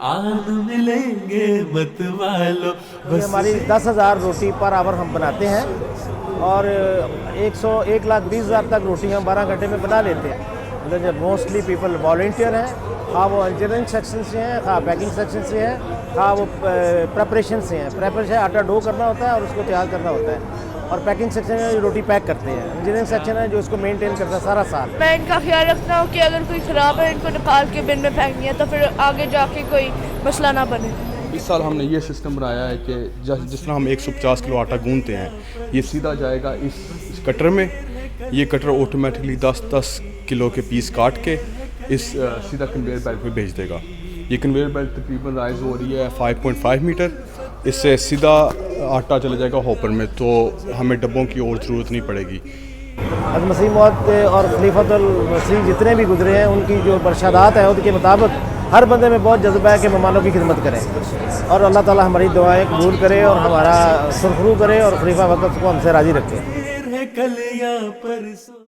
आन मिलेंगे मत वालों। ये हमारी 10,000 रोटी पर आवर हम बनाते हैं और 1,20,000 तक रोटी हम 12 घंटे में बना लेते हैं। मतलब मोस्टली पीपल वॉलंटियर हैं, हाँ वो इंजीनियरिंग सेक्शन से हैं, हाँ पैकिंग सेक्शन से हैं, हाँ वो प्रेपरेशन से हैं। प्रेपरेशन आटा डो करना होता है और उसको तैयार करना होता है, और पैकिंग सेक्शन है जो रोटी पैक करते हैं। इंजीनियरिंग सेक्शन है जो इसको मेंटेन करता है सारा साल। मैं इनका ख्याल रखता हूँ कि अगर कोई ख़राब है इनको निकाल के बिन में फेंकनी है, तो फिर आगे जाके कोई मसला ना बने। इस साल हमने ये सिस्टम बनाया है कि जिस तरह हम 150 किलो आटा गूंथते हैं, ये सीधा जाएगा इस कटर में। ये कटर ऑटोमेटिकली 10-10 किलो के पीस काट के इस सीधा कन्वेयर बेल्ट पे भेज देगा। ये कन्वेयर बेल्ट तकरीबन राइज हो रही है 5.5 मीटर। इससे सीधा आटा चला जाएगा हॉपर में, तो हमें डब्बों की और ज़रूरत नहीं पड़ेगी। हज़रत मसीह मौद और खलीफतुल मसीह जितने भी गुजरे हैं उनकी जो इरशादात हैं उनके मुताबिक हर बंदे में बहुत जज्बा है कि मेहमानों की खिदमत करें, और अल्लाह ताला हमारी दुआएं कबूल करे और हमारा सुरखरू करे और खलीफा वक्त को हमसे राज़ी रखे। कल या परसों।